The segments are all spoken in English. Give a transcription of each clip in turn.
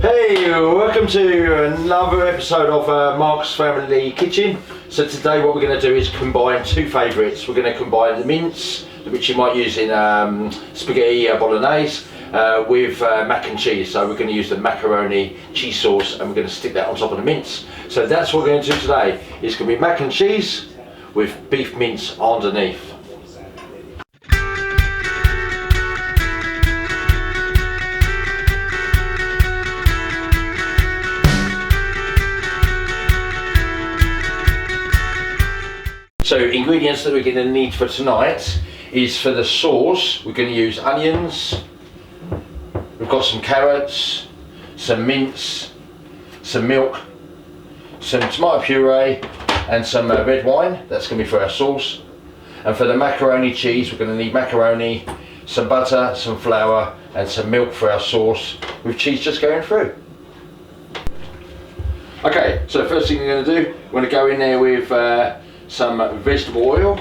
Hey, welcome to another episode of Mark's Family Kitchen. So today what we're going to do is combine two favourites. We're going to combine the mince, which you might use in spaghetti bolognese, with mac and cheese. So we're going to use the macaroni cheese sauce and we're going to stick that on top of the mince. So that's what we're going to do today. It's going to be mac and cheese with beef mince underneath. So ingredients that we're going to need for tonight is, for the sauce, we're going to use onions, we've got some carrots, some mince, some milk, some tomato puree and some red wine. That's going to be for our sauce. And for the macaroni cheese, we're going to need macaroni, some butter, some flour and some milk for our sauce, with cheese just going through. Okay, so the first thing we're going to do, we're going to go in there with some vegetable oil,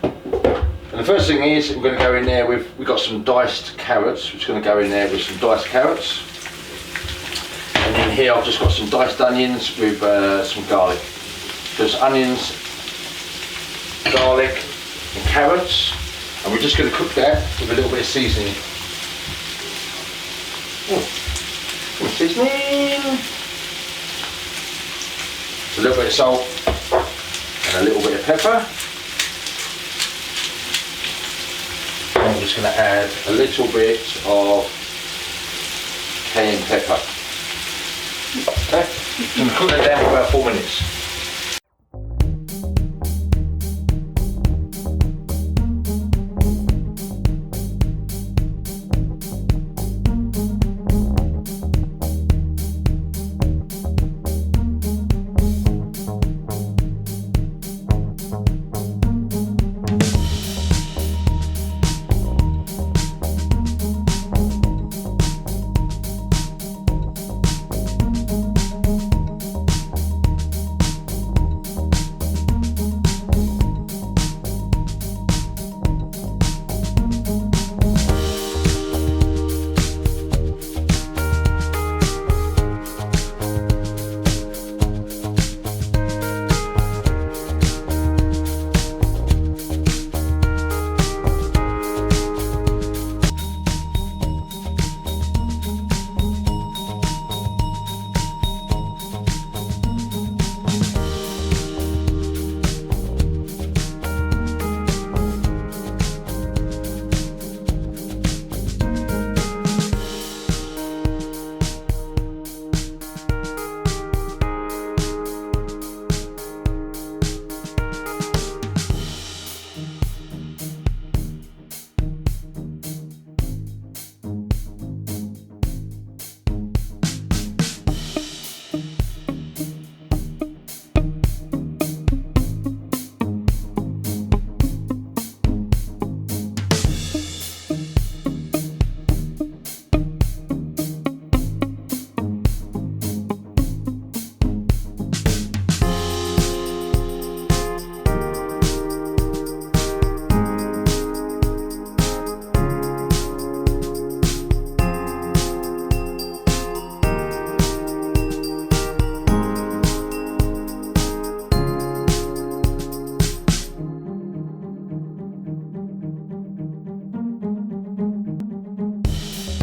and the first thing is we're going to go in there with, we've got some diced carrots, which is going to go in there with some diced carrots, and then here I've just got some diced onions with some garlic. There's onions, garlic and carrots, and we're just going to cook that with a little bit of seasoning. Seasoning, a little bit of salt and a little bit of pepper. And I'm just going to add a little bit of cayenne pepper. Okay, I'm going to cook that down for about 4 minutes.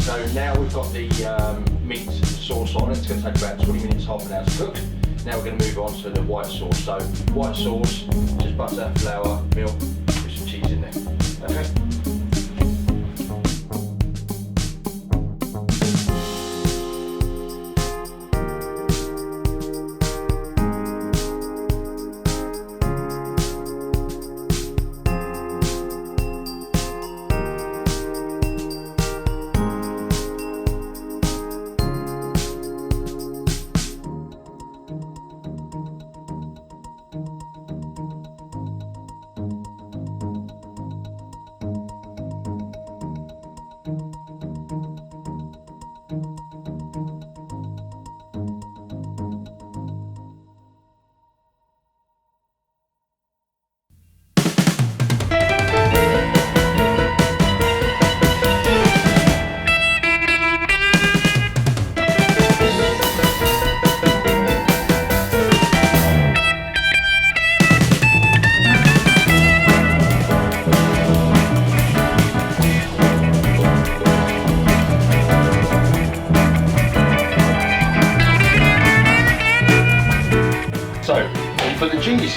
So now we've got the meat sauce on. It's going to take about 20 minutes, half an hour to cook. Now we're going to move on to the white sauce. So white sauce, just butter, flour, milk, with some cheese in there. Okay. for the cheese.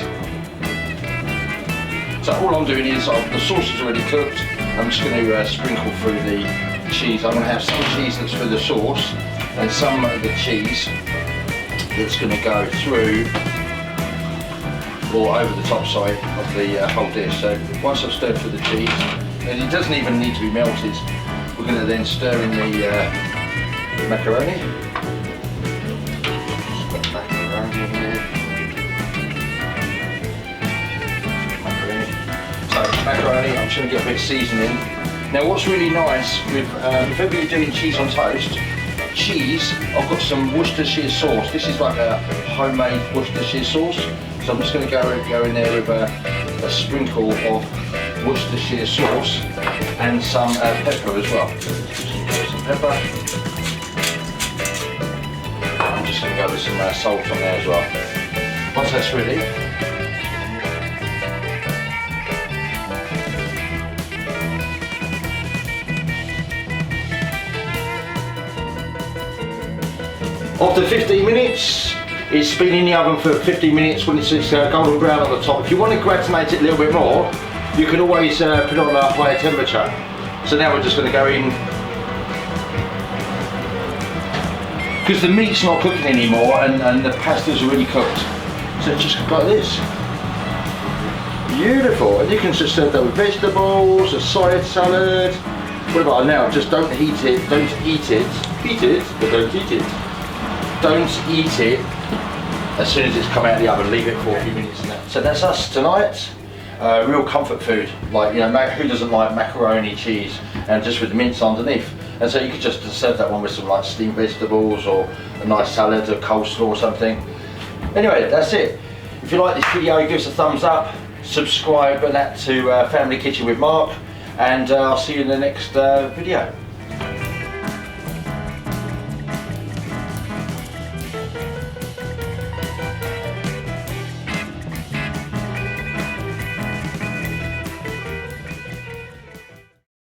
So all I'm doing is, the sauce is already cooked. I'm just going to sprinkle through the cheese. I'm going to have some cheese that's for the sauce and some of the cheese that's going to go through or over the top side of the whole dish. So once I've stirred through the cheese, and it doesn't even need to be melted, we're going to then stir in the macaroni. Just put macaroni in there. Macaroni, I'm just going to get a bit of seasoning. Now what's really nice with, if ever you're doing cheese on toast, cheese, I've got some Worcestershire sauce. This is like a homemade Worcestershire sauce. So I'm just going to go in there with a sprinkle of Worcestershire sauce and some pepper as well. Some pepper. I'm just going to go with some salt on there as well. Once that's ready, after 15 minutes, it's been in the oven for 15 minutes when it's golden brown on the top. If you want to gratinate it a little bit more, you can always put it on a higher temperature. So now we're just going to go in, because the meat's not cooking anymore and the pasta's already cooked. So just like this. Beautiful. And you can just serve that with vegetables, a side salad, whatever. Now just don't heat it, don't eat it. Heat it, but don't eat it. Don't eat it as soon as it's come out of the oven. Leave it for a few minutes. So that's us tonight. Real comfort food. Like, you know, who doesn't like macaroni cheese and just with mince underneath? And so you could just serve that one with some like steamed vegetables or a nice salad or coleslaw or something. Anyway, that's it. If you like this video, give us a thumbs up, subscribe and that to Family Kitchen with Mark, and I'll see you in the next video.